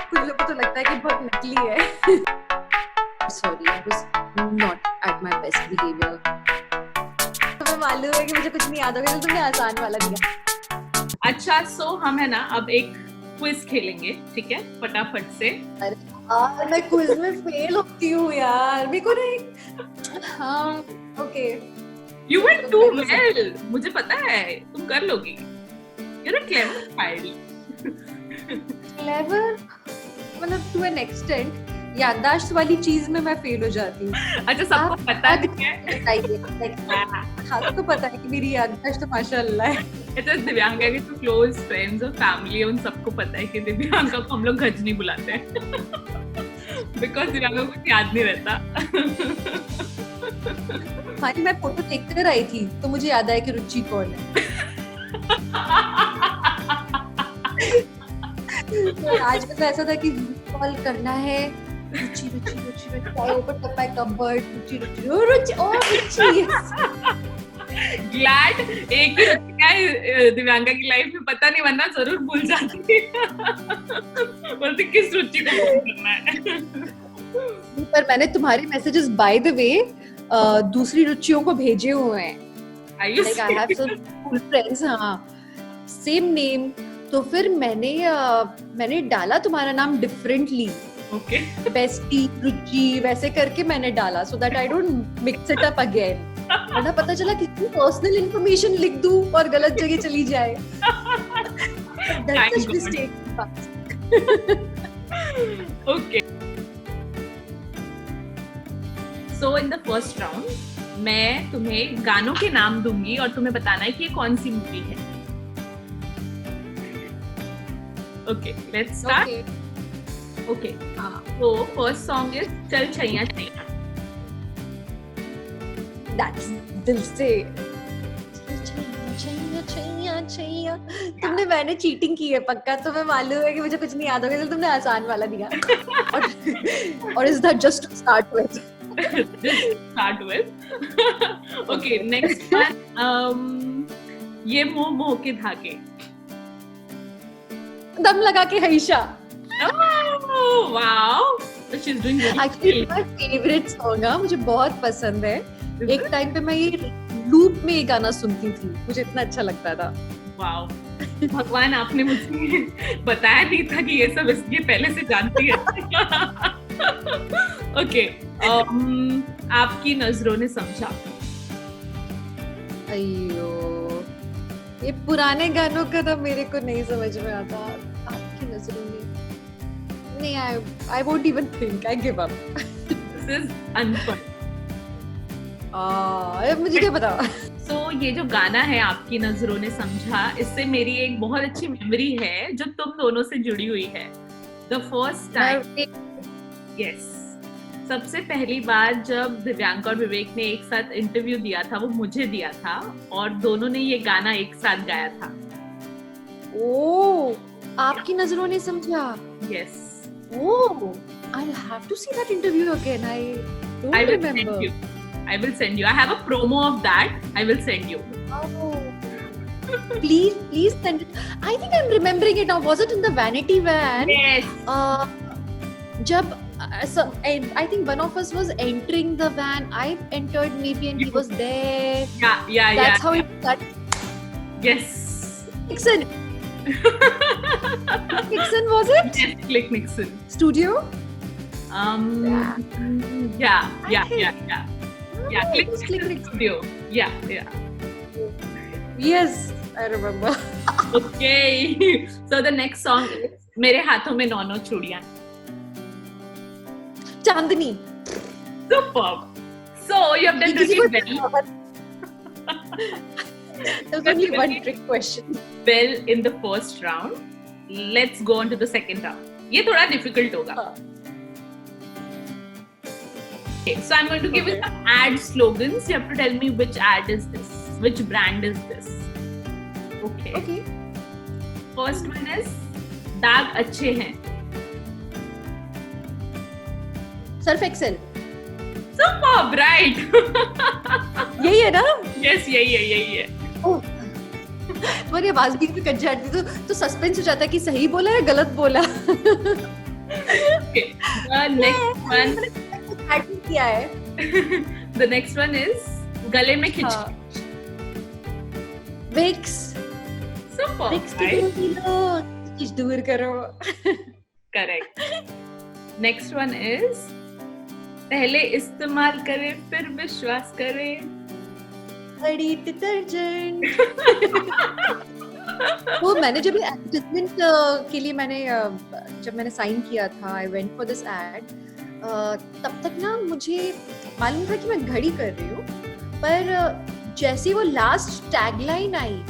कुछ लोगों को तो लगता है कि बहुत नकली है। Sorry, I was not at my best behaviour. तुम्हें मालूम है कि मुझे कुछ नहीं याद होगा, तो तुमने आसान वाला दिया। अच्छा, सो हम है ना अब एक क्विज खेलेंगे, ठीक है, फटाफट से। अरे यार, मैं क्विज में फेल होती हूँ यार, मेरे को नहीं। हाँ, okay. You went too well. मुझे पता है तुम कर लोगी। You're a clever child. Clever मतलब टू एन एक्सटेंट। याददाश्त वाली चीज में मैं फेल हो जाती हूँ। अच्छा, सबको पता है हाँ, तो पता है कि मेरी याददाश्त तो माशाल्लाह है। अच्छा, दिव्यांका के तो क्लोज फ्रेंड्स और फैमिली है, उन सबको पता है कि दिव्यांका को हम लोग गजनी बुलाते हैं बिकॉज दिव्यांका को याद नहीं रहता। हाँ, मैं फोटो देख कर आई थी तो मुझे याद आया कि रुचि कौन है। तो आज मतलब ऐसा था कि कॉल करना है, Ruchi Ruchi Ruchi Ruchi, I open up my cupboard, Ruchi Ruchi Ruchi ओ रुचि। ग्लैड एक ही रुचि है दिव्यांका की लाइफ में, पता नहीं वरना जरूर भूल जाती बोलती किस रुचि को फोन करना है। पर मैंने तुम्हारे मैसेजेस बाय द वे दूसरी रुचियों को भेजे हुए हैं। Like I have some cool friends, हाँ, सेम नेम। तो फिर मैंने डाला तुम्हारा नाम डिफरेंटली, ओके, बेस्टी रुचि वैसे करके मैंने डाला, so that I don't mix it up again. वरना पता चला कि पर्सनल इंफॉर्मेशन लिख दूं और गलत जगह चली जाए। That's a mistake. Okay, so in the first round मैं तुम्हें गानों के नाम दूंगी और तुम्हें बताना है कि ये कौन सी मूवी है। Okay, let's start. ओके, तो फर्स्ट सॉन्ग इज चल छैया छैया। That's दिल से। छैया छैया छैया। तुमने मैंने चीटिंग की है पक्का, तुम्हें मालूम है कि मुझे कुछ नहीं याद होगा, तो तुमने आसान वाला दिया। और is that just to start with? Start with. Okay, next one. ये मोह मोह के धागे। दम लगा के हईशा। Oh, wow. She's doing very Actually, well. my favorite song है, मुझे बहुत पसंद है। एक टाइम पे मैं ये लूप में ये गाना सुनती थी, मुझे इतना अच्छा लगता था। Wow. भगवान, आपने मुझे बताया नहीं था कि ये सब ये पहले से जानती है। ओके, आपकी नजरों ने समझा। अयो, ये पुराने गानों का ना मेरे को नहीं समझ में आता। आपकी नजरों ने नहीं, I won't even think, I give up. This is unfun. मुझे क्या पता। So, ये जो गाना है आपकी नजरों ने समझा, इससे मेरी एक बहुत अच्छी मेमोरी है जो तुम दोनों से जुड़ी हुई है। The first time, yes, सबसे पहली बार जब दिव्यांका और विवेक ने एक साथ इंटरव्यू दिया था, वो मुझे दिया था और दोनों ने ये गाना एक साथ गाया था। ओह, आपकी नजरों ने समझा। Yes. Oh, I'll have to see that interview again. I don't remember. I will send you. I have a promo of that. I will send you. Oh. Please send it. I think I'm remembering it now. Was it in the Vanity Van? Yes. Jab I think one of us was entering the van. I entered maybe and he was there. Yeah. That's how it started. Yes. Nixon. Nixon, was it? Yes, Click Nixon. Studio? Yeah. Click Nixon Studio. Yeah. Yes, I remember. Okay. So the next song is मेरे हाथों में नौ नौ चूड़ियां। Chandni. Superb. So you have done really well. There was only one trick question. Well in the first round. Let's go on to the second round. ये थोड़ा difficult होगा. Okay, so I'm going to give you some ad slogans. You have to tell me which ad is this, which brand is this. Okay. First one is दाग अच्छे हैं। Surf Excel. Superb, right? यही है ना? Yes, यही है। तुम्हारी आवाज भी कट जाती तो सस्पेंस हो जाता है कि सही बोला या गलत बोला। Okay. The next one. मैंने किया है. The next one is गले में खिंच. Vicks. Super. Vicks की खिंच दूर करो. Correct. Next one is पहले इस्तेमाल करें फिर विश्वास करें. बड़ी डिटर्जेंट. वो मैंने जब एडवर्टाइजमेंट के लिए जब मैंने साइन किया था, I went for this ad, तब तक ना मुझे मालूम था कि मैं घड़ी कर रही हूँ, पर जैसे वो last tagline I,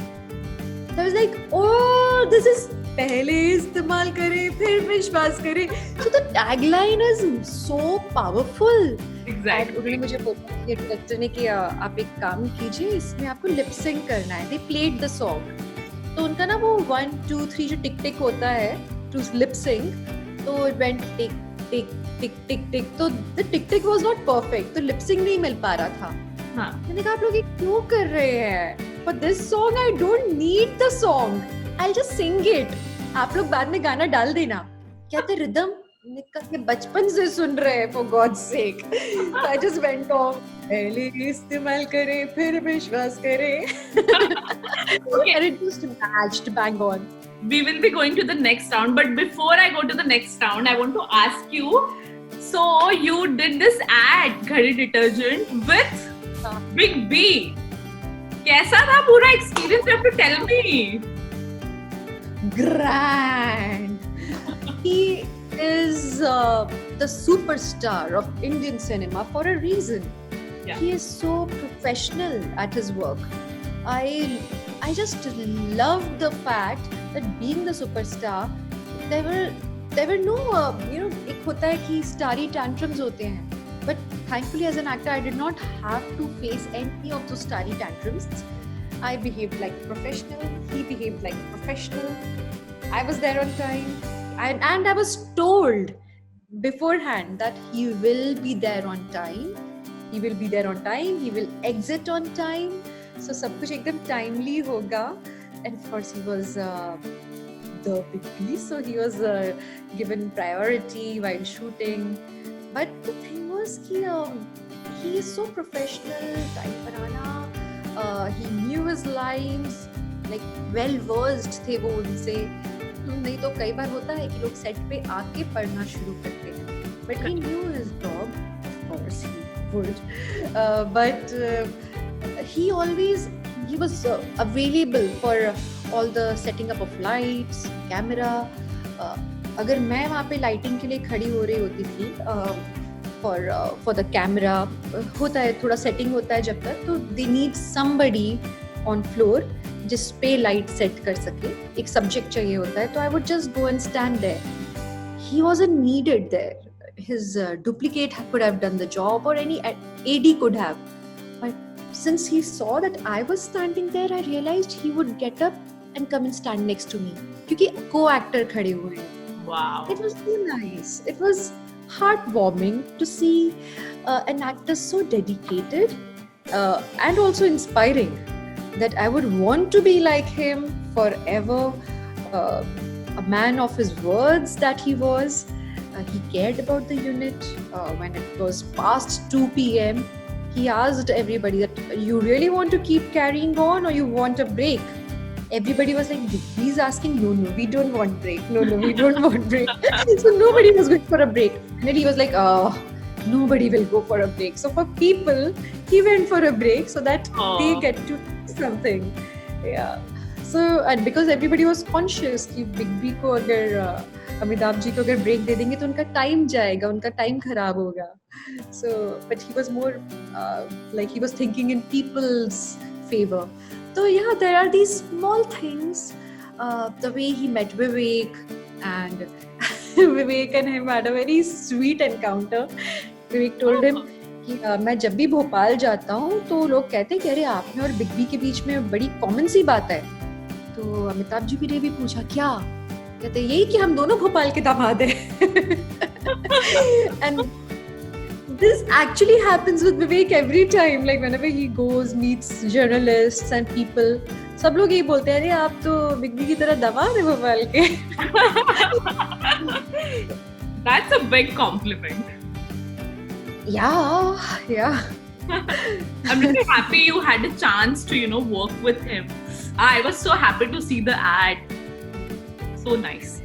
I was like, oh, this is पहले इस्तेमाल करें फिर विश्वास करें. So the tagline is so powerful. Exactly. उन्होंने मुझे बोला कि डायरेक्टर ने कि आप एक काम कीजिए, इसमें आपको लिप सिंक करना है. They played the song. तो उनका ना वो 1 2 3 जो टिक टिक होता है to lip sync, तो it went टिक टिक टिक टिक टिक. तो the tick tick was not perfect, तो लिप सिंक नहीं मिल पा रहा था. हाँ. मैंने कहा आप लोग ये क्यों कर रहे हैं? For this song I don't need the song. I'll just sing it. आप लोग बाद में गाना डाल देना. कहते रिदम निकल के बचपन से सुन रहे हैं, for God's sake. So I just went off. पहले इस्तेमाल करें फिर विश्वास करें. Okay. And it just matched bang on. We will be going to the next round, but before I go to the next round, I want to ask you. So you did this ad, घड़ी detergent with Big B. कैसा था पूरा experience? You have to tell me. Grand. He is the superstar of Indian cinema for a reason. Yeah. He is so professional at his work. I just love the fact that being the superstar, there were no एक होता है कि starry tantrums होते हैं. But thankfully, as an actor, I did not have to face any of those starry tantrums. I behaved like a professional. He behaved like a professional. I was there on time. And I was told beforehand that he will be there on time. He will be there on time. He will exit on time. So सब कुछ एकदम timely होगा. And of course, he was the big piece. So he was given priority while shooting. But the thing was he is so professional, time पर आना, he knew his lines, like well versed थे वो उनसे. नहीं तो कई बार होता है कि लोग सेट पे आके पढ़ना शुरू करते हैं. But he knew his job, of course he would. But he was available for all the setting up of lights, camera. अगर मैं वहाँ पे लाइटिंग के लिए खड़ी हो रही होती थी for the camera, होता है थोड़ा सेटिंग होता है जब तक, तो they need somebody on floor जिस पे लाइट सेट कर सके. एक सब्जेक्ट चाहिए होता है, तो I would just go and stand there. He wasn't needed there. His duplicate could have done the job, or any AD could have. But since he saw that I was standing there, I realized he would get up and come and stand next to me. क्योंकि co-actor खड़े हुए हैं. Wow. It was so nice. It was heartwarming to see an actor so dedicated and also inspiring that I would want to be like him forever. A man of his words that he was. He cared about the unit. When it was past 2 p.m., he asked everybody that you really want to keep carrying on or you want a break? Everybody was like, he's asking, no, we don't want break. No, we don't want break. So nobody was going for a break. And then he was like, nobody will go for a break. So for people, he went for a break so that they get to do something. Yeah. So, and because everybody was conscious कि Big B को अगर अमिताभ जी को अगर break दे देंगे तो उनका time जाएगा, उनका time खराब होगा. So, but he was more like he was thinking in people's favor. So yeah, there are these small things. The way he met Vivek, and Vivek and him had a very sweet encounter. Vivek told him कि मैं जब भी भोपाल जाता हूँ तो लोग कहते हैं कि अरे आप में और बिग बी के बीच में बड़ी कॉमन सी बात है. तो अमिताभ जी ने भी पूछा क्या? कहते यही कि हम दोनों भोपाल के दामाद हैं. And this actually happens with Vivek every time. Like whenever he goes, meets journalists and people, सब लोग यही बोलते हैं अरे आप तो बिग बी की तरह दामाद है भोपाल के. That's a big compliment. Yeah. I'm really happy you had a chance to, work with him. I was so happy to see the ad. So nice.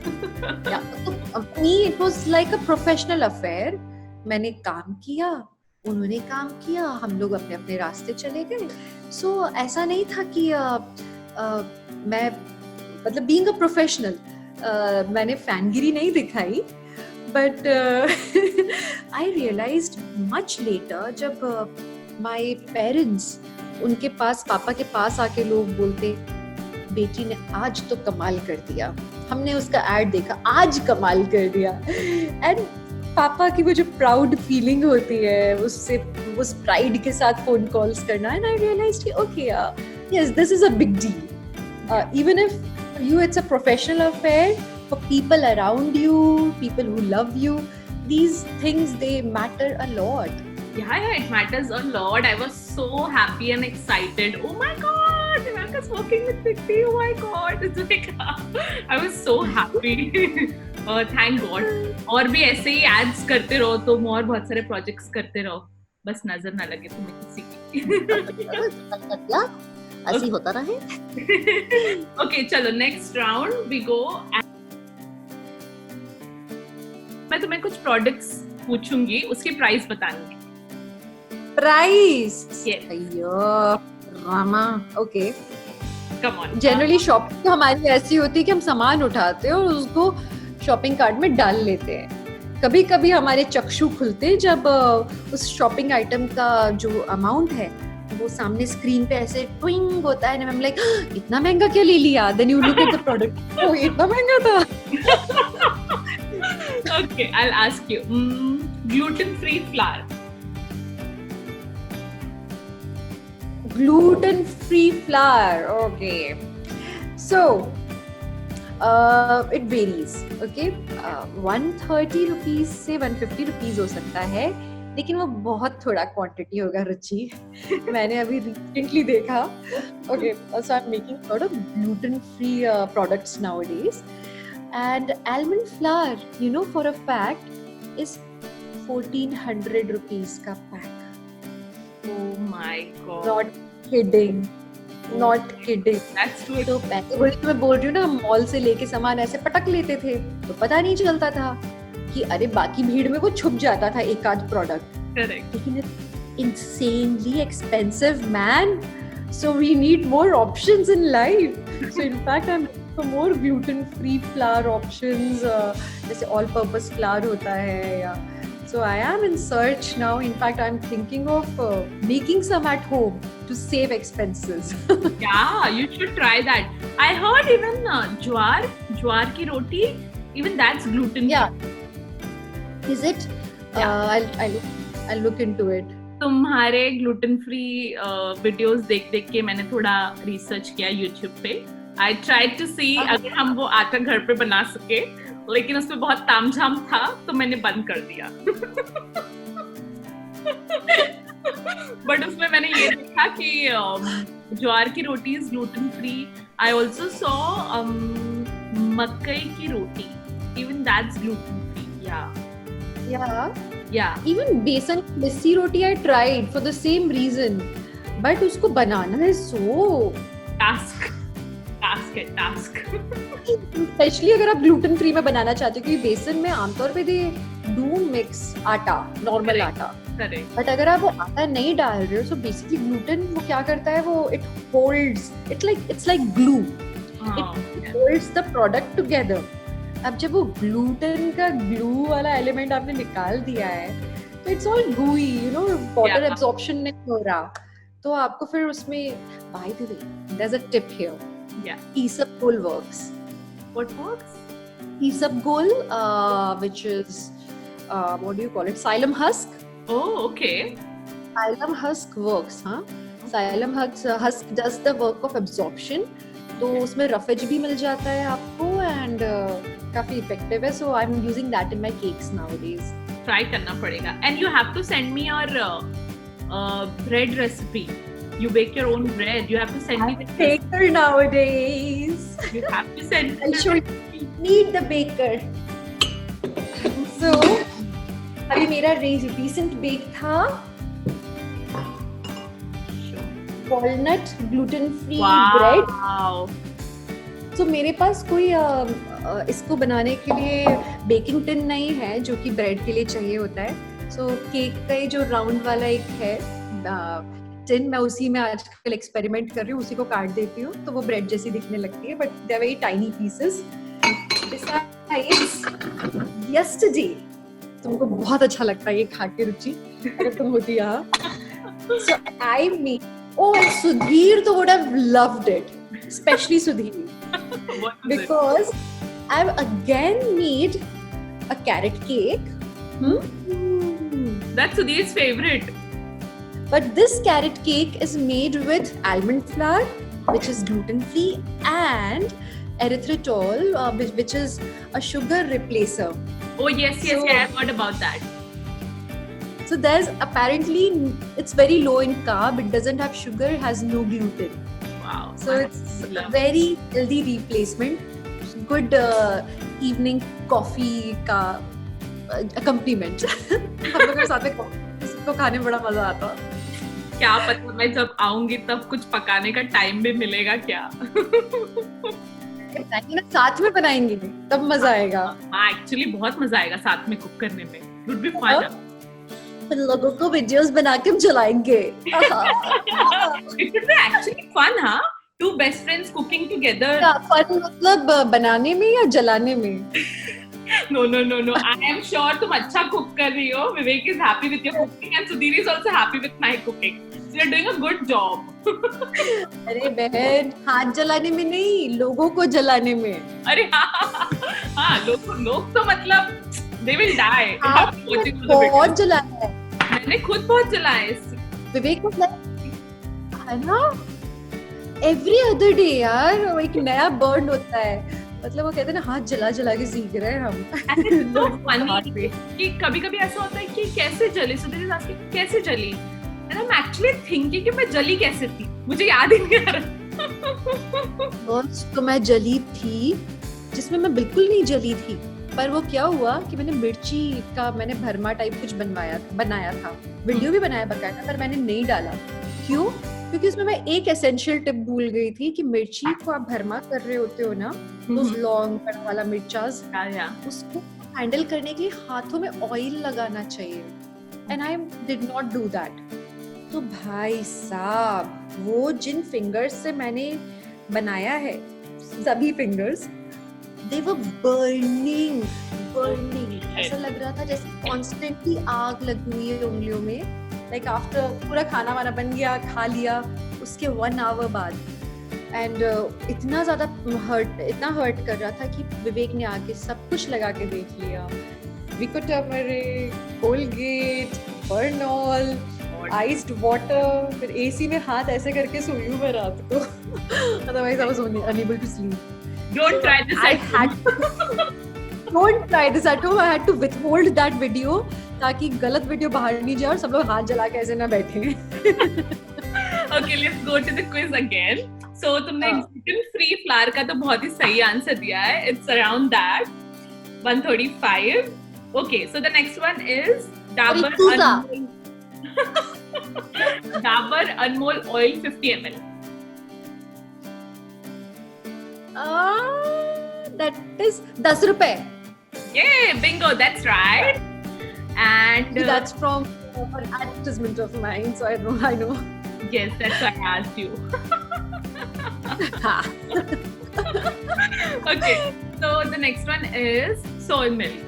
Yeah. For me, it was like a professional affair. मैंने काम किया, उन्होंने काम किया, हम लोग अपने अपने रास्ते चले गए. So ऐसा नहीं था कि मैं मतलब being a professional मैंने फैनगिरी नहीं दिखाई. But I realized much later जब my parents उनके पास पापा के पास आके लोग बोलते बेटी ने आज तो कमाल कर दिया, हमने उसका एड देखा, आज कमाल कर दिया. एंड पापा की वो जो प्राउड फीलिंग होती है उससे उस प्राइड के साथ फोन कॉल्स करना. एंड आई रियलाइज्ड कि okay yes this is a big deal. Even if you it's a professional affair, for people around you, people who love you, these things they matter a lot. Yeah, it matters a lot. I was so happy and excited. Oh my god, Priyanka's working with Dikti. Oh my god, it's like I was so happy. Thank God. और भी ऐसे ही ads करते रहो तुम, और बहुत सारे projects करते रहो, बस नजर ना लगे तुम्हें किसी की. ऐसे होता रहे. Okay, चलो next round we go. मैं तुम्हें कुछ प्रोडक्ट्स पूछूंगी, उसकी प्राइस बतानी. प्राइस? Yes. अय्यो Rama. Okay. Come on. Generally shopping हमारी ऐसी होती है कि हम सामान उठाते हैं और उसको शॉपिंग कार्ट में डाल लेते हैं. कभी कभी हमारे चक्षु खुलते हैं जब उस शॉपिंग आइटम का जो अमाउंट है वो सामने स्क्रीन पे ऐसे ट्विंग होता है. I'm like, इतना महंगा क्या ले लिया? Then you look at the product. Oh, इतना महंगा था. Okay, I'll ask you. Gluten-free flour. Gluten-free flour. Okay. So, it varies. Okay. 130 rupees से 150 rupees हो सकता है, लेकिन वो बहुत थोड़ा क्वांटिटी होगा. रुचि, मैंने अभी रिसेंटली देखा. Okay, so I'm making a lot of gluten-free products nowadays. And almond flour, you know for a fact, is 1400 rupees का pack. Oh my god. Not kidding. Not kidding. That's true. तो पहले मैं बोल रही हूँ ना, mall से लेके सामान ऐसे पटक लेते थे तो पता नहीं चलता था कि अरे बाकी भीड़ में वो छुप जाता था एक आध प्रोडक्ट. Correct. लेकिन it's insanely expensive, man. So we need more options in life. So in fact I'm for more gluten-free flour options. जैसे all-purpose flour होता है या. So I am in search now. In fact, I'm thinking of making some at home to save expenses. Yeah, you should try that. I heard even ज्वार की रोटी, even that's gluten. Yeah. Is it? Yeah. I'll look into it. तुम्हारे gluten free videos देख के मैंने थोड़ा research किया YouTube पे. I tried to see अगर हम वो आटा घर पे बना सके, लेकिन उसमें बहुत तामझाम था तो मैंने बंद कर दिया. बट उसमें मैंने ये देखा कि ज्वार की रोटी is gluten free. I also saw मकई की रोटी, even that's gluten free. Yeah. Even बेसन की मिस्सी रोटी I tried for the same reason. But उसको बनाना है so task है. स्पेशली अगर आप ग्लूटेन फ्री में बनाना चाहते हो, क्योंकि बेसन में आमतौर पे दे डू मिक्स आटा, नॉर्मल आटा. बट अगर आप वो आटा नहीं डाल रहे हो, सो बेसिकली ग्लूटेन वो क्या करता है, वो it holds it's like glue. It holds the product together. अब जब वो ग्लूटेन का ग्लू वाला एलिमेंट आपने निकाल दिया है तो it's all gooey, you know, water absorption नहीं हो रहा. तो आपको फिर उसमें, by the way, there is a tip here. Yeah. Isabgol works. What works? Isabgol, which is what do you call it? Xylem husk. Oh, okay. Xylem husk works, huh? Xylem husk does the work of absorption. तो उसमें roughage भी मिल जाता है आपको and काफी effective है. So I'm using that in my cakes nowadays. Try करना पड़ेगा. And you have to send me your bread recipe. You bake your own bread. You have to send me the baker nowadays. You have to send. I'll show you. Need the baker. So अभी मेरा recent bake था walnut gluten free bread. तो मेरे पास कोई इसको बनाने के लिए बेकिंग टिन नहीं है जो कि ब्रेड के लिए चाहिए होता है। सो केक का ही जो राउंड वाला एक है टिन, मैं उसी में आजकल एक्सपेरिमेंट कर रही हूँ, उसी को काट देती हूँ तो वो ब्रेड जैसी दिखने लगती है, but they are very tiny pieces. Yesterday तुमको बहुत अच्छा लगता है ये खा के रुचि, अगर तुम होती यहाँ। So I made, oh, and Sudhir would have loved it, especially Sudhir, because I've again made a carrot cake. That's Sudhir's favorite. But this carrot cake is made with almond flour, which is gluten free, and erythritol, which is a sugar replacer. Oh yes, I have heard about that. So there's apparently, it's very low in carb, it doesn't have sugar, it has no gluten. Wow. So it's a very healthy replacement. Good evening coffee का accompaniment. हम लोगों के साथ में इसको खाने में बड़ा मजा आता। क्या पता मैं जब आऊंगी तब कुछ पकाने का टाइम भी मिलेगा क्या? साथ में बनाएंगे तब मजा आएगा। हाँ, एक्चुअली बहुत मजा आएगा साथ में कुक करने में। It would be fun. लोगों को वीडियोस बना के जलाएंगे। It would be actually fun, हाँ? Two best friends cooking together. Fun मतलब बनाने में या जलाने में? No. I am sure तुम अच्छा cook कर रही हो. Vivek is happy with your cooking and Sudhir is also happy with my cooking. So you're doing a good job. अरे बहन, हाथ जलाने में नहीं, लोगों को जलाने में। अरे हाँ, लोग तो मतलब they will die. बहुत जलाया है। मैंने खुद बहुत जलाया है। विवेक को है ना? Every other day यार एक नया बर्न होता है। मतलब वो कहते हैं ना हाथ जला के सीख रहे हैं हम। तो funny कि कभी-कभी ऐसा होता है कि कैसे जली, सुधीर सास की कैसे जली? And I'm actually thinking कि मैं जली कैसे थी? मुझे याद ही नहीं आ रहा। तो मैं जली थी, जिसमें मैं बिल्कुल नहीं जली थी। पर वो क्या हुआ कि मैंने मिर्ची का भरमा टाइप कुछ बनाया था, वीडियो भी बनाया बकायदा, पर मैंने नहीं डाला। क्यों? क्योंकि उसमें मैं एक एसेंशियल टिप भूल गई थी कि मिर्ची को आप भरमा कर रहे होते हो ना, तो लॉन्ग वाला मिर्चास, उसको हैंडल करने के लिए हाथों में ऑयल लगाना चाहिए, and I did not do that. तो भाई साहब वो जिन फिंगर्स से मैंने बनाया है, सभी फिंगर्स they were burning. ऐसा लग रहा था जैसे constantly आग लगी हुई है उंगलियों में। Like after पूरा खाना वाना बन गया, खा लिया, उसके 1 hour बाद, and इतना ज़्यादा हर्ट कर रहा था कि विवेक ने आके सब कुछ लगा के देख लिया। Vicco turmeric, Colgate, Bernol, iced water, फिर AC में हाथ ऐसे करके सोई हूँ मैं रात को। Otherwise I was unable to sleep. Don't try this at home. Don't try this at home. I had to withhold that video ताकि गलत वीडियो बाहर नहीं जाए और सब लोग हाथ जला के ऐसे ना बैठे। Okay, let's go to the quiz again. So तुमने gluten free flour का तो बहुत ही सही आंसर दिया है. It's around that 135. Okay, so the next one is Dabur Anmol oil 50 ml. That is 10 रुपए। Yeah, bingo, that's right. And that's from an advertisement of mine, so I know. Yes, that's why I asked you. Okay, so the next one is soy milk.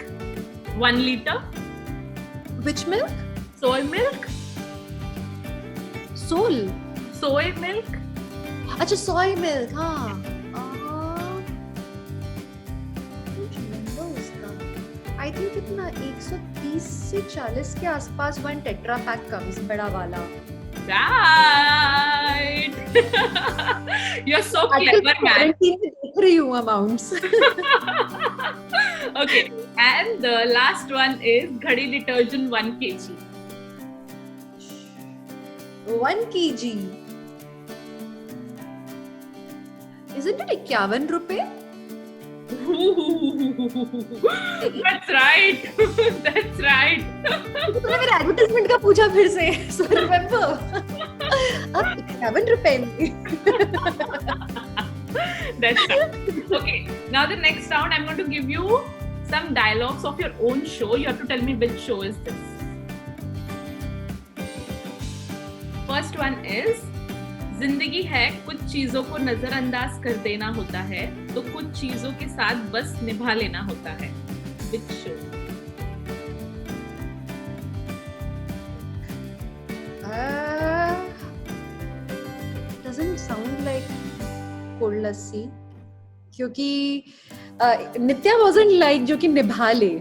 1 liter. Which milk? Soy milk. Soy milk. अच्छा, soy milk, हाँ। I think कितना 130 से 40 के आसपास 1 tetra pack comes, बड़ा वाला। Right. You're so clever, man. देख रही हूँ amounts. Okay, and the last one is Ghadi detergent 1 kg. 1 kg. Isn't it 51 रुपए? That's right. That's right. तुमने मेरे एडवर्टाइजमेंट का पूछा फिर से, so remember. अब 11 रुपए में. That's right. Okay. Now the next round, I'm going to give you some dialogues of your own show. You have to tell me which show is this. First one is, जिंदगी है कुछ चीजों को नजरअंदाज कर देना होता है, तो कुछ चीजों के साथ बस निभा लेना होता है. Which show? Doesn't sound like cold lassi, क्योंकि नित्या wasn't like जो कि निभा ले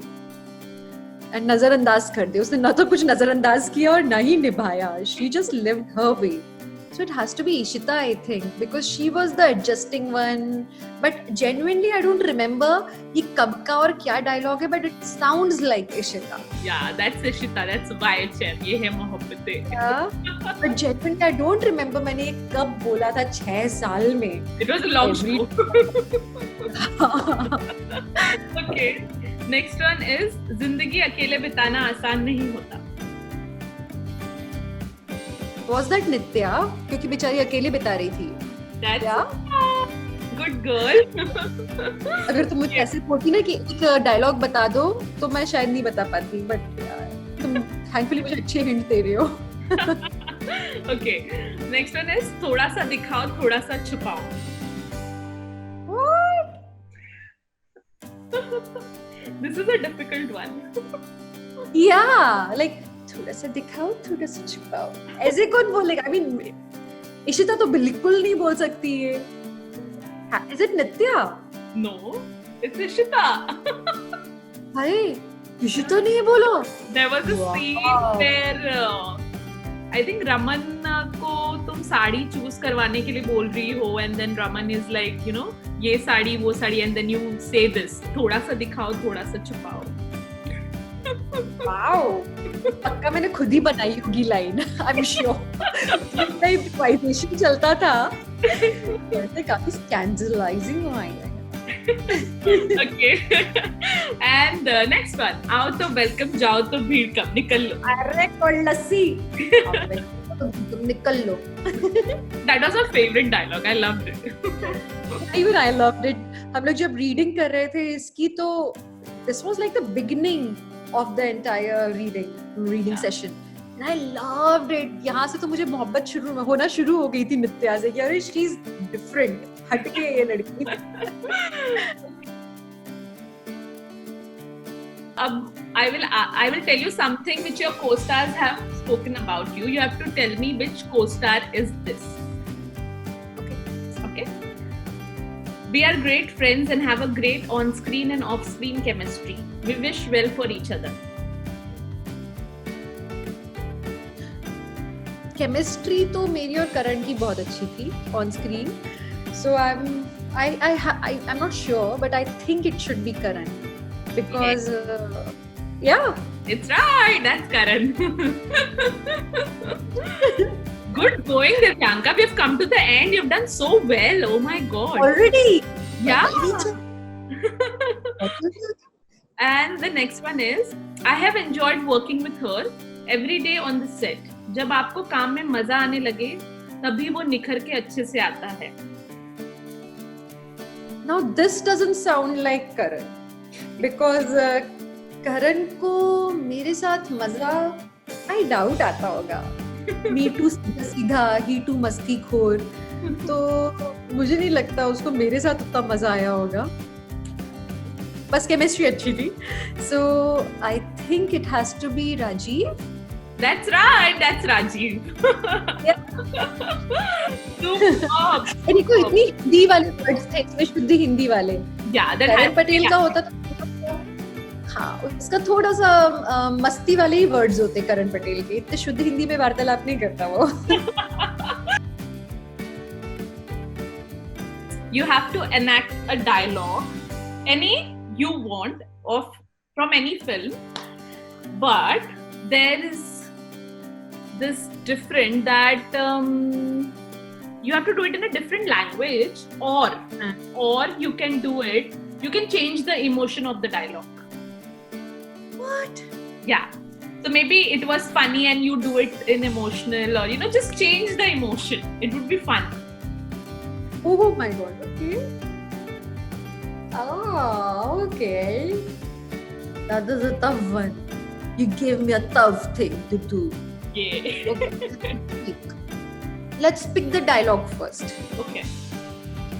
and नजरअंदाज कर दे. उसने ना तो कुछ नजरअंदाज किया और ना ही निभाया. She just lived her way. So it has to be Ishita, I think, because she was the adjusting one. But genuinely, I don't remember ये कब का और क्या dialogue है, but it sounds like Ishita. Yeah, that's Ishita. That's wild chair. ये है Mohabbatein. Yeah. But genuinely, I don't remember मैंने कब बोला था 6 साल में. It was a long show. Okay. Next one is, जिंदगी अकेले बिताना आसान नहीं होता. Was that Nitya? क्योंकि बेचारी अकेले बिता रही थी. That's Yeah. good girl. अगर तुम मुझे ऐसे बोलती ना कि एक डायलॉग बता दो, तो मैं शायद नहीं बता पाती. बट तुम थैंकफुली मुझे अच्छे हिंट दे रही हो. Okay. Next one is, थोड़ा सा दिखाओ, थोड़ा सा छुपाओ. What? This is a difficult one. Yeah, like थोड़ा सा दिखाओ, थोड़ा सा छुपाओ. ऐसे कौन बोलेगा? I mean, इशिता तो बिल्कुल नहीं बोल सकती है. Is it Nitya? No, it's Ishita. हाय, इशिता नहीं है बोलो. There was a scene where I think Raman को तुम साड़ी चूज करवाने के लिए बोल रही हो, and then Raman is like, you know, ये साड़ी वो sari, and then you say this, थोड़ा सा दिखाओ, थोड़ा सा छुपाओ. Wow. पक्का मैंने खुद ही बनाई होगी लाइन. I'm sure. जितना improvisation चलता था, वैसे काफी scandalizing लाइन है. Okay. And next one, आओ तो welcome, जाओ तो भीड़ कब, निकल लो. अरे कोल्ड लस्सी. तुम निकल लो. That was our favorite dialogue. I loved it. Even I loved it. हम लोग जब रीडिंग कर रहे थे इसकी, तो this was like the beginning of the entire reading session. And I loved it. यहाँ से तो मुझे मोहब्बत होना शुरू हो गई थी नित्या से कि अरे she is different. हटके ये लड़की. I will tell you something which your co-stars have spoken about you. You have to tell me which co-star is this. Okay. We are great friends and have a great on-screen and off-screen chemistry. We wish well for each other. Chemistry तो मेरी और करण की बहुत अच्छी थी on screen. So I'm not sure, but I think it should be Karan because yeah. It's right. That's Karan. Good going, Divyanka. We've come to the end. You've done so well. Oh my God. Already? Yeah. And the next one is, I have enjoyed working with her every day on the set. जब आपको काम में मजा आने लगे, तभी वो निखर के अच्छे से आता है. Now this doesn't sound like Karan because Karan को मेरे साथ मजा I doubt आता होगा. Me too सीधा, he too मस्तीखोर. तो मुझे नहीं लगता उसको मेरे साथ उतना मजा आया होगा. बस केमिस्ट्री अच्छी थी. So I think it has to be Rajiv. That's right. That's Rajiv. Superb. इनको इतनी हिंदी वाले वर्ड्स थे इसमें, शुद्ध हिंदी वाले. Yeah, that करण पटेल का होता था. हाँ, उसका थोड़ा सा मस्ती वाले ही वर्ड्स होते करण पटेल के. इतने शुद्ध हिंदी में वार्तालाप नहीं करता वो. You have to enact a dialogue, any you want from any film, but there is this different that you have to do it in a different language, or you can do it you can change the emotion of the dialogue. What? Yeah. So maybe it was funny and you do it in emotional, or just change the emotion. It would be fun. Oh my god, okay. Oh, okay. That is a tough one. You gave me a tough thing to do. Yeah. Okay. Let's pick the dialogue first. Okay.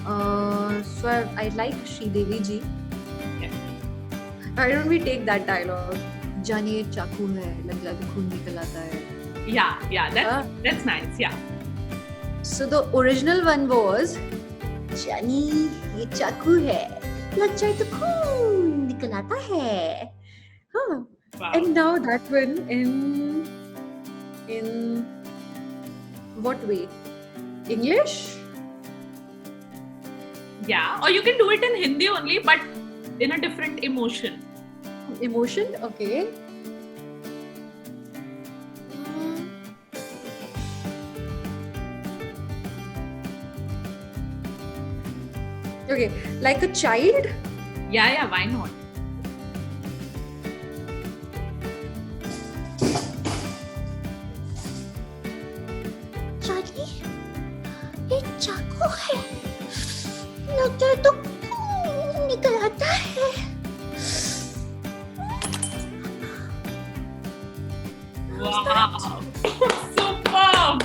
So I like Sridevi ji. Okay. Why don't we take that dialogue? जानिए चाकू है, लग जाए तो खून निकल आता है. Yeah, that's nice. Yeah. So the original one was जानी ये चाकू है, लग जाए तो खून निकल आता है. Huh. Wow. And now that one in what way? English? Yeah, or you can do it in Hindi only, but in a different emotion. Emotion? Okay. Okay, like a child? Yeah, why not? जानी ये चाकू है, लगता है तो खून निकल आता है. Wow. Superb.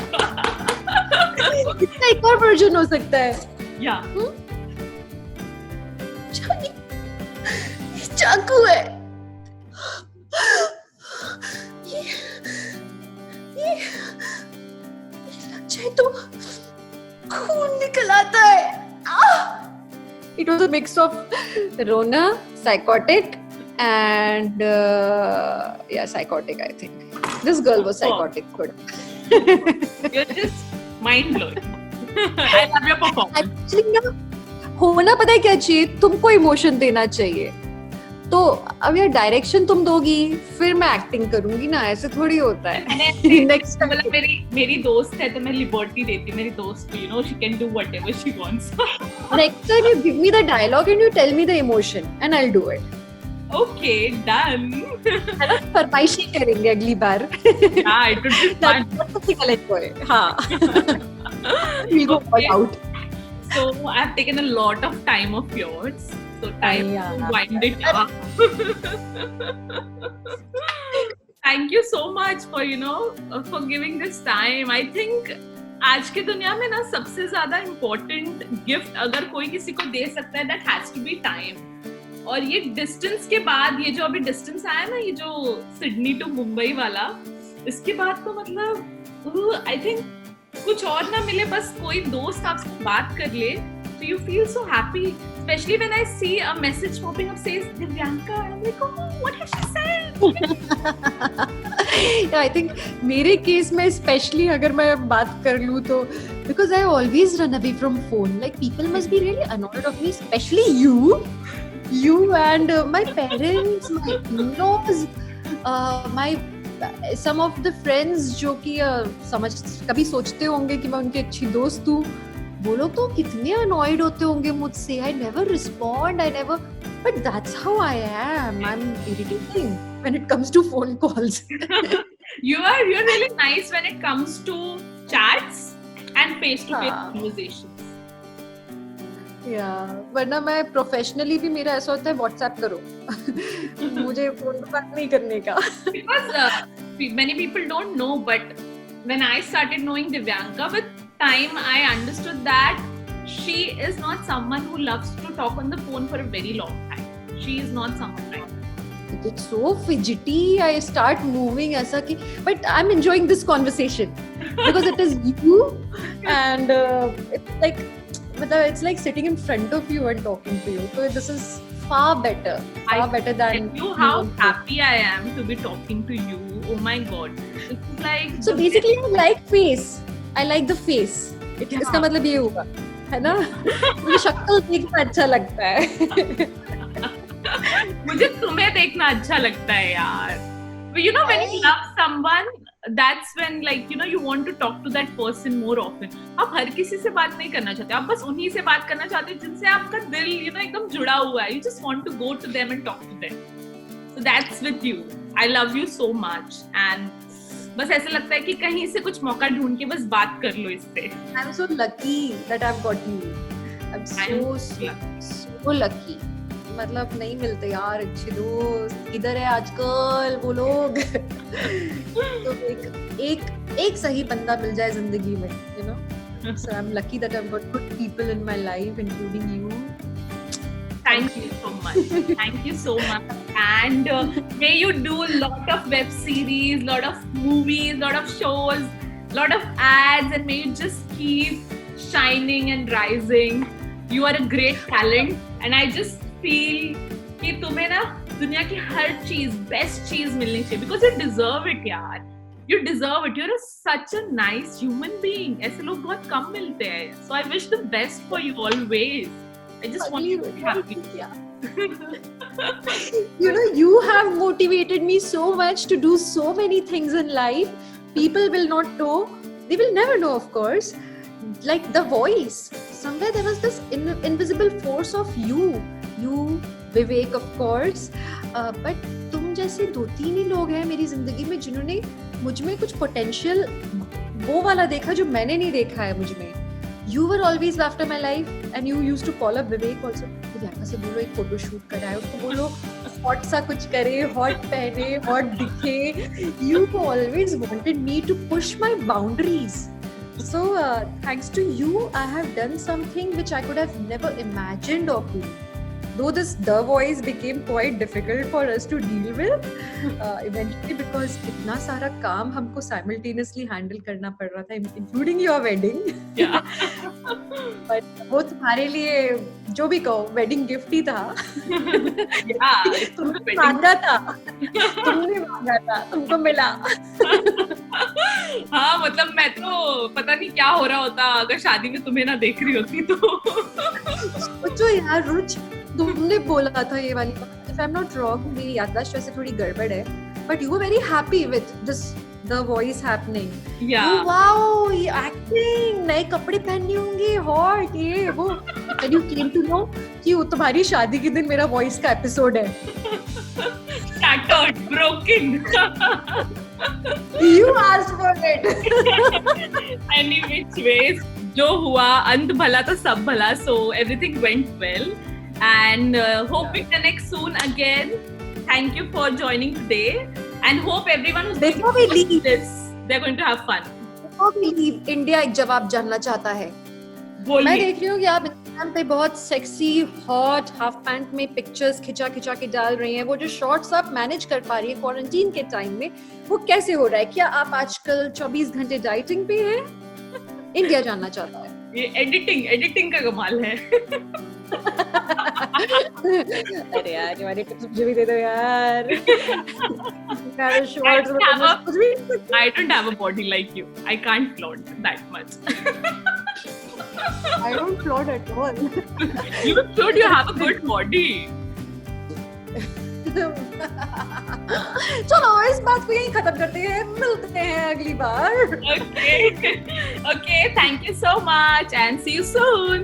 इसका एक और वर्जन हो सकता है. Yeah. जानी ये चाकू है, ये लग जाए तो खून निकल आता है. It was a mix of Rona, psychotic, and psychotic. I think this girl was psychotic. Good. You're just mind blowing. I love your performance. Actually ना होना पता है क्या चाहिए, तुमको इमोशन देना चाहिए. तो अब यार डायरेक्शन तुम दोगी, फिर मैं एक्टिंग करूंगी ना, ऐसे थोड़ी होता है. Next time. मतलब मेरी दोस्त है तो मैं लिबर्टी देती मेरी दोस्त को, she can do whatever she wants. Next time you give me the dialogue and you tell me the emotion and I'll do it. Okay, done. है ना, फरमाइशी करेंगे अगली बार. Yeah, it would be fun. That's enjoy. हाँ. We'll go all out. So I've taken a lot of time of yours. So time to wind it up. Thank you so much for for giving this time. I think आज की दुनिया में ना सबसे ज्यादा important gift अगर कोई किसी को दे सकता है, that has to be time. और ये डिस्टेंस के बाद, ये जो अभी डिस्टेंस आया ना, ये जो सिडनी टू मुंबई वाला, इसके बाद तो मतलब आई थिंक कुछ और ना मिले, बस कोई दोस्त आपसे बात कर ले, so you feel so happy, especially when I see a message popping up says Divyanka, I'm like, oh, what has she said? I think मेरे केस में स्पेशली अगर मैं बात कर लूँ तो, because I always run away from phone, like people must be really annoyed of me, especially you and my parents, my in-laws, my some of the friends जो कि समझ कभी सोचते होंगे कि मैं उनकी अच्छी दोस्त हूँ, वो लोग तो कितने annoyed होते होंगे मुझसे. I never respond, but that's how I am. I'm irritating when it comes to phone calls. You're really nice when it comes to chats and face-to-face conversations. वरना मैं प्रोफेशनली भी मेरा ऐसा होता है, व्हाट्सएप करो. मुझे फोन पे बात नहीं करने का. Because many people don't know, but when I started knowing Divyanka, with time I understood that she is not someone who loves to talk on the phone for a very long time. She is not someone like that. It's so fidgety. I start moving ऐसा कि, but I'm enjoying this conversation because it is you and it's like sitting in front of you and talking to you. So this is far better than you. How happy I am to be talking to you. Oh my god. It's like so basically I like face. I like the face. इसका मतलब ये होगा, है ना? मुझे शक्ल देखना अच्छा लगता है. मुझे तुम्हें देखना अच्छा लगता है यार. When you love someone, that's when like you want to talk to that person more often. आप हर किसी से बात नहीं करना चाहते, आप बस उन्हीं से बात करना चाहते हो जिनसे आपका दिल एकदम जुड़ा हुआ है. You just want to go to them and talk to them. So that's with you. I love you so much. And बस ऐसा लगता है कि कहीं से कुछ मौका ढूंढ के बस बात कर लो इससे. I'm so lucky that I've got you. I'm so lucky. मतलब नहीं मिलते यार अच्छे दोस्त, इधर है आजकल वो लोग. तो एक सही बंदा मिल जाए जिंदगी में, So I'm lucky that I've got good people in my life, including you. Thank you so much. Thank you so much. And may you do a lot of web series, lot of movies, lot of shows, lot of ads, and may you just keep shining and rising. You are a great talent, and I just feel कि तुम्हें ना दुनिया की हर चीज, best चीज मिलनी चाहिए, because you deserve it यार. You deserve it. You're such a nice human being. ऐसे लोग बहुत कम मिलते हैं. So I wish the best for you always. I just want you to be happy. You have motivated me so much to do so many things in life. People will not know. They will never know, of course. Like The Voice. Somewhere there was this invisible force of you, Vivek, of course. But तुम जैसे 2-3 ही लोग हैं मेरी जिंदगी में जिन्होंने मुझ में कुछ पोटेंशियल वो वाला देखा जो मैंने नहीं देखा है मुझ में. You were always after my life, and you used to call up Vivek also. Priyanka से बोलो एक फोटो शूट कराए, उसको बोलो हॉट सा कुछ करे, हॉट पहने, हॉट दिखे. You always wanted me to push my boundaries. So thanks to you, I have done something which I could have never imagined of doing. Though The Voice became quite difficult for us to deal with eventually, because इतना सारा काम हमको simultaneously handle करना पड़ रहा था, including your wedding. Yeah. But वो तुम्हारे लिए जो भी कहो wedding gift ही था. Yeah. तुमने मांगा था, तुमको मिला. हाँ, मतलब मैं तो पता नहीं क्या हो रहा होता अगर शादी में तुम्हें ना देख रही होती तो. सोचो यार रुच, तुमने बोला था ये वाली बात. If I'm not wrong, मेरी याददाश्त वैसे थोड़ी गड़बड़ है, but you were very happy with this The Voice happening. Yeah. Wow, ये acting, नए कपड़े पहनने होंगे, hot, ये वो. And you came to know कि वो तुम्हारी शादी के दिन मेरा Voice का एपिसोड है. Shattered, broken. You asked for it. Any which ways, जो हुआ अंत भला तो सब भला. So everything went well. And hope we connect soon again. Thank you for joining today, and hope everyone who's Before we leave this, they're going to have fun. Before we leave, India एक जवाब जानना चाहता है. मैं देख रही हूँ कि आप इंस्टाग्राम पे बहुत सेक्सी, हॉट, हाफ पैंट में पिक्चर्स खिंचा के डाल रही हैं. वो जो शॉट्स आप मैनेज कर पा रही है क्वारंटीन के टाइम में, वो कैसे हो रहा है? क्या आप आजकल 24 घंटे डाइटिंग पे हैं? इंडिया जानना चाहता है. ये एडिटिंग का कमाल है. अरे यार हमारे टिप्स मुझे भी दे दो यार. I don't have a body like you. I can't flaunt that much. I don't flaunt at all. You should. You have a good body. चलो इस बात को यहीं खत्म करते हैं. मिलते हैं अगली बार. Okay. Thank you so much, and see you soon.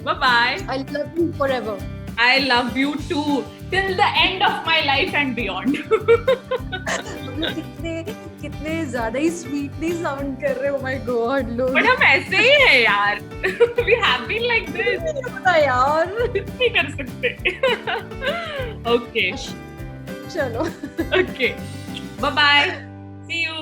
Bye. I love you forever. I love you too, till the end of my life and beyond. कितने ज़्यादा ही sweetly sound कर रहे हो. Oh my God, लोग. But हम ऐसे ही हैं यार. We have been like this. पता यार. नहीं कर सकते. Okay. चलो. Okay. Bye. See you.